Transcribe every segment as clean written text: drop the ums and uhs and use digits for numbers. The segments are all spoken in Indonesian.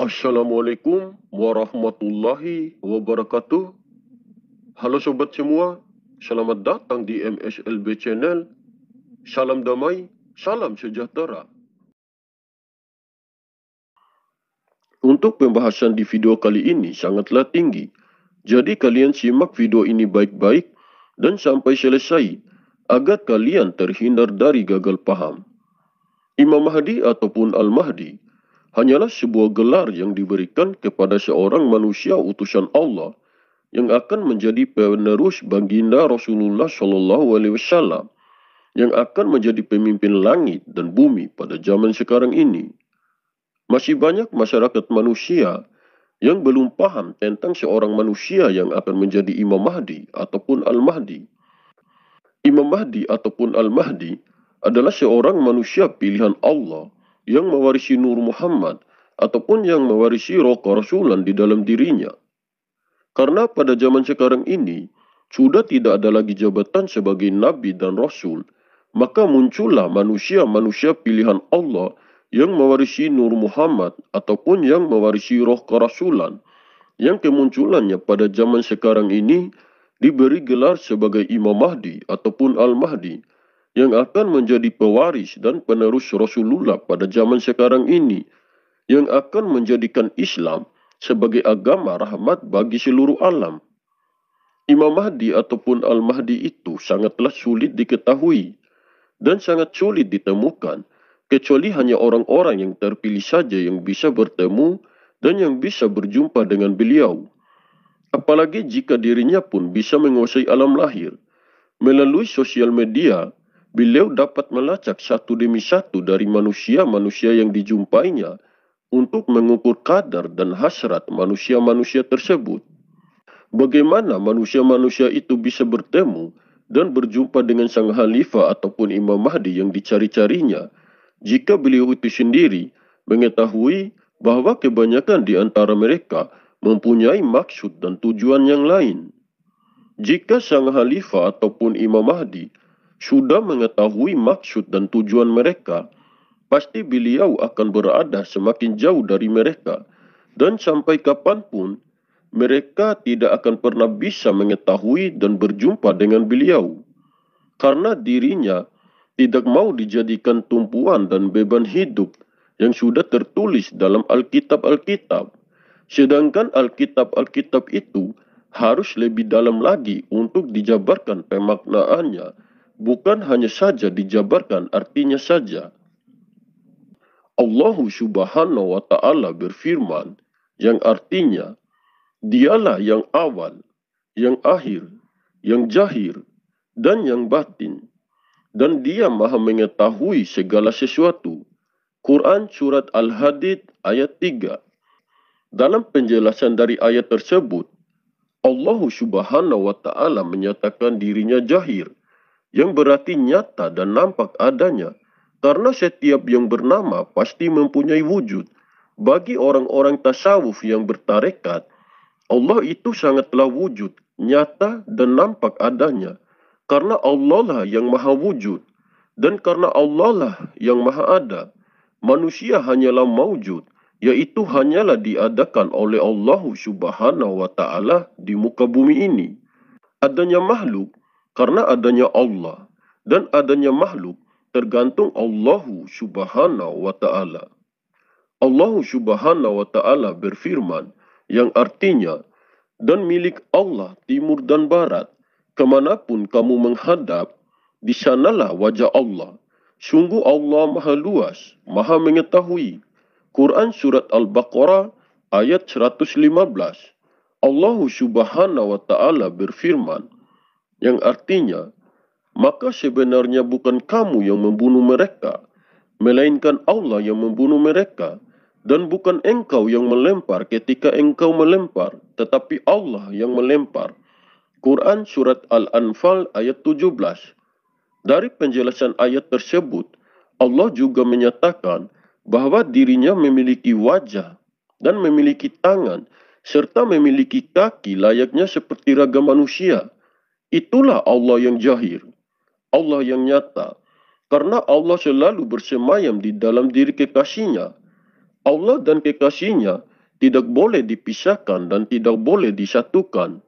Assalamualaikum warahmatullahi wabarakatuh. Halo sobat semua, selamat datang di MSLB Channel. Salam damai, salam sejahtera. Untuk pembahasan di video kali ini sangatlah tinggi. Jadi kalian simak video ini baik-baik dan sampai selesai agar kalian terhindar dari gagal paham. Imam Mahdi ataupun Al-Mahdi hanyalah sebuah gelar yang diberikan kepada seorang manusia utusan Allah yang akan menjadi penerus baginda Rasulullah Shallallahu Alaihi Wasallam, yang akan menjadi pemimpin langit dan bumi pada zaman sekarang ini. Masih banyak masyarakat manusia yang belum paham tentang seorang manusia yang akan menjadi Imam Mahdi ataupun Al-Mahdi. Imam Mahdi ataupun Al-Mahdi adalah seorang manusia pilihan Allah yang mewarisi Nur Muhammad ataupun yang mewarisi roh kerasulan di dalam dirinya. Karena pada zaman sekarang ini sudah tidak ada lagi jabatan sebagai nabi dan rasul, maka muncullah manusia-manusia pilihan Allah yang mewarisi Nur Muhammad ataupun yang mewarisi roh kerasulan, yang kemunculannya pada zaman sekarang ini diberi gelar sebagai Imam Mahdi ataupun Al-Mahdi, yang akan menjadi pewaris dan penerus Rasulullah pada zaman sekarang ini, yang akan menjadikan Islam sebagai agama rahmat bagi seluruh alam. Imam Mahdi ataupun Al-Mahdi itu sangatlah sulit diketahui dan sangat sulit ditemukan, kecuali hanya orang-orang yang terpilih saja yang bisa bertemu dan yang bisa berjumpa dengan beliau. Apalagi jika dirinya pun bisa menguasai alam lahir. Melalui sosial media, beliau dapat melacak satu demi satu dari manusia-manusia yang dijumpainya untuk mengukur kadar dan hasrat manusia-manusia tersebut. Bagaimana manusia-manusia itu bisa bertemu dan berjumpa dengan sang khalifah ataupun Imam Mahdi yang dicari-carinya, jika beliau itu sendiri mengetahui bahwa kebanyakan di antara mereka mempunyai maksud dan tujuan yang lain. Jika sang khalifah ataupun Imam Mahdi sudah mengetahui maksud dan tujuan mereka, pasti beliau akan berada semakin jauh dari mereka, dan sampai kapanpun mereka tidak akan pernah bisa mengetahui dan berjumpa dengan beliau, karena dirinya tidak mau dijadikan tumpuan dan beban hidup yang sudah tertulis dalam Alkitab-Alkitab. Sedangkan Alkitab-Alkitab itu harus lebih dalam lagi untuk dijabarkan pemaknaannya, bukan hanya saja dijabarkan artinya saja. Allah Subhanahu wa Ta'ala berfirman, yang artinya, Dialah yang awal, yang akhir, yang zahir, dan yang batin, dan Dia Maha mengetahui segala sesuatu. Quran Surat Al-Hadid ayat 3. Dalam penjelasan dari ayat tersebut, Allah Subhanahu wa Ta'ala menyatakan dirinya zahir, yang berarti nyata dan nampak adanya, karena setiap yang bernama pasti mempunyai wujud. Bagi orang-orang tasawuf yang bertarekat, Allah itu sangatlah wujud, nyata dan nampak adanya. Karena Allah lah yang maha wujud, dan karena Allah lah yang maha ada. Manusia hanyalah maujud, yaitu hanyalah diadakan oleh Allah Subhanahu wa Ta'ala di muka bumi ini. Adanya makhluk karena adanya Allah, dan adanya makhluk tergantung Allah Subhanahu wa Ta'ala. Allah Subhanahu wa Ta'ala berfirman, yang artinya, dan milik Allah timur dan barat, kemanapun kamu menghadap, di sanalah wajah Allah. Sungguh Allah maha luas, maha mengetahui. Quran Surat Al-Baqarah ayat 115. Allah Subhanahu wa Ta'ala berfirman, yang artinya, maka sebenarnya bukan kamu yang membunuh mereka, melainkan Allah yang membunuh mereka. Dan bukan engkau yang melempar ketika engkau melempar, tetapi Allah yang melempar. Quran Surat Al-Anfal ayat 17. Dari penjelasan ayat tersebut, Allah juga menyatakan bahwa dirinya memiliki wajah dan memiliki tangan, serta memiliki kaki layaknya seperti raga manusia. Itulah Allah yang zahir, Allah yang nyata, karena Allah selalu bersemayam di dalam diri kekasihnya. Allah dan kekasihnya tidak boleh dipisahkan dan tidak boleh disatukan,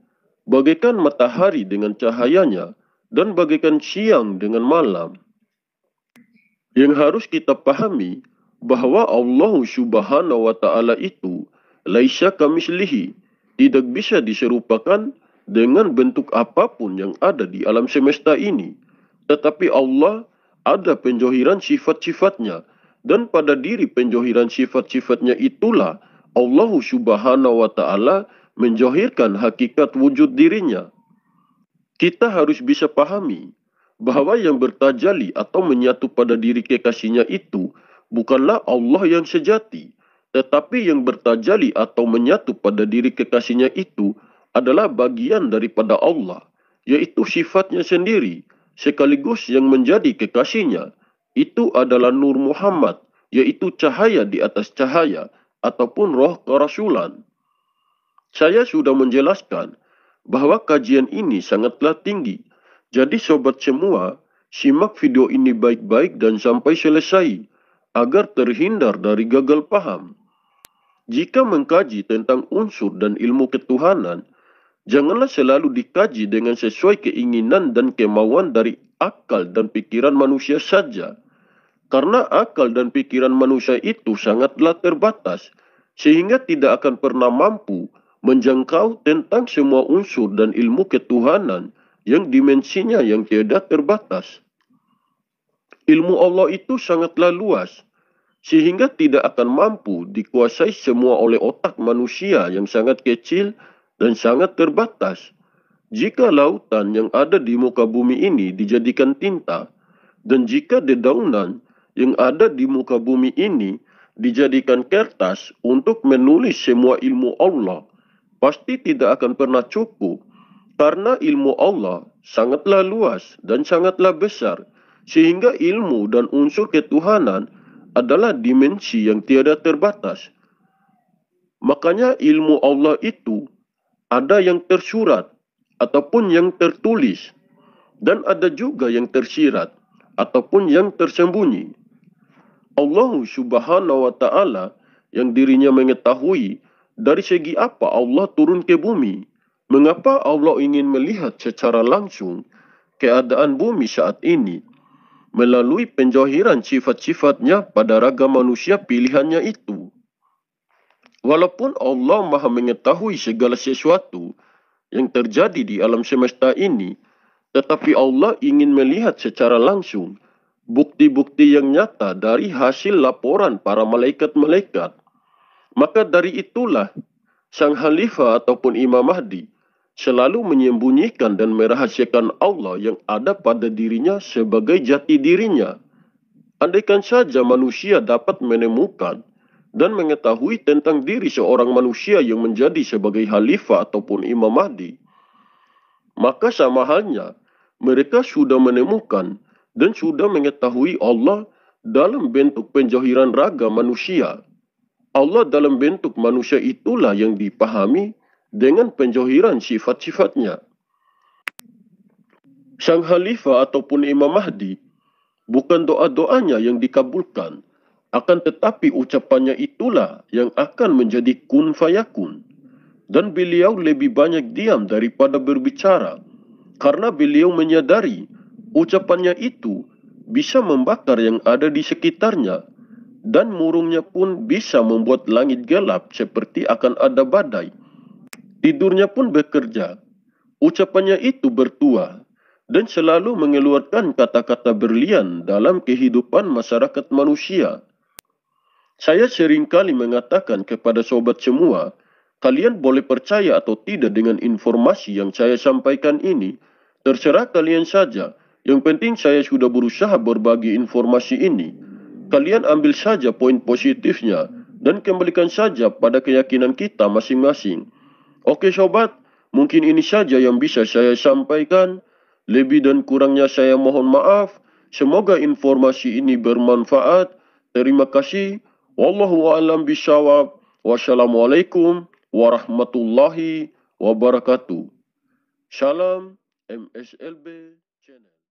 bagaikan matahari dengan cahayanya dan bagaikan siang dengan malam. Yang harus kita pahami bahwa Allah Subhanahu wa Ta'ala itu laisa kamislihi, tidak bisa diserupakan dengan bentuk apapun yang ada di alam semesta ini. Tetapi Allah ada penjohiran sifat-sifatnya, dan pada diri penjohiran sifat-sifatnya itulah Allah Subhanahu wa Ta'ala menjohirkan hakikat wujud dirinya. Kita harus bisa pahami bahwa yang bertajalli atau menyatu pada diri kekasihnya itu bukanlah Allah yang sejati, tetapi yang bertajalli atau menyatu pada diri kekasihnya itu adalah bagian daripada Allah, yaitu sifatnya sendiri, sekaligus yang menjadi kekasihnya. Itu adalah Nur Muhammad, yaitu cahaya di atas cahaya, ataupun roh kerasulan. Saya sudah menjelaskan bahwa kajian ini sangatlah tinggi. Jadi sobat semua, simak video ini baik-baik dan sampai selesai, agar terhindar dari gagal paham. Jika mengkaji tentang unsur dan ilmu ketuhanan, janganlah selalu dikaji dengan sesuai keinginan dan kemauan dari akal dan pikiran manusia saja. Karena akal dan pikiran manusia itu sangatlah terbatas, sehingga tidak akan pernah mampu menjangkau tentang semua unsur dan ilmu ketuhanan yang dimensinya yang tiada terbatas. Ilmu Allah itu sangatlah luas, sehingga tidak akan mampu dikuasai semua oleh otak manusia yang sangat kecil dan sangat terbatas. Jika lautan yang ada di muka bumi ini dijadikan tinta, dan jika dedaunan yang ada di muka bumi ini dijadikan kertas untuk menulis semua ilmu Allah, pasti tidak akan pernah cukup, karena ilmu Allah sangatlah luas dan sangatlah besar, sehingga ilmu dan unsur ketuhanan adalah dimensi yang tiada terbatas. Makanya ilmu Allah itu ada yang tersurat ataupun yang tertulis, dan ada juga yang tersirat ataupun yang tersembunyi. Allah Subhanahu wa Ta'ala yang dirinya mengetahui dari segi apa Allah turun ke bumi. Mengapa Allah ingin melihat secara langsung keadaan bumi saat ini melalui penjohiran sifat-sifatnya pada raga manusia pilihannya itu. Walaupun Allah Maha mengetahui segala sesuatu yang terjadi di alam semesta ini, tetapi Allah ingin melihat secara langsung bukti-bukti yang nyata dari hasil laporan para malaikat-malaikat. Maka dari itulah sang Khalifah ataupun Imam Mahdi selalu menyembunyikan dan merahasiakan Allah yang ada pada dirinya sebagai jati dirinya. Andaikan saja manusia dapat menemukan dan mengetahui tentang diri seorang manusia yang menjadi sebagai Khalifah ataupun Imam Mahdi, maka sama halnya mereka sudah menemukan dan sudah mengetahui Allah dalam bentuk penjohiran raga manusia. Allah dalam bentuk manusia itulah yang dipahami dengan penjohiran sifat-sifatnya. Sang Khalifah ataupun Imam Mahdi, bukan doa-doanya yang dikabulkan, akan tetapi ucapannya itulah yang akan menjadi kun fayakun. Dan beliau lebih banyak diam daripada berbicara, karena beliau menyadari ucapannya itu bisa membakar yang ada di sekitarnya, dan murungnya pun bisa membuat langit gelap seperti akan ada badai. Tidurnya pun bekerja, ucapannya itu bertuah, dan selalu mengeluarkan kata-kata berlian dalam kehidupan masyarakat manusia. Saya seringkali mengatakan kepada sobat semua, kalian boleh percaya atau tidak dengan informasi yang saya sampaikan ini. Terserah kalian saja. Yang penting saya sudah berusaha berbagi informasi ini. Kalian ambil saja poin positifnya dan kembalikan saja pada keyakinan kita masing-masing. Oke sobat, mungkin ini saja yang bisa saya sampaikan. Lebih dan kurangnya saya mohon maaf. Semoga informasi ini bermanfaat. Terima kasih. Wallahu a'lam bishawab. Wassalamualaikum warahmatullahi wabarakatuh. Salam MSLB Channel.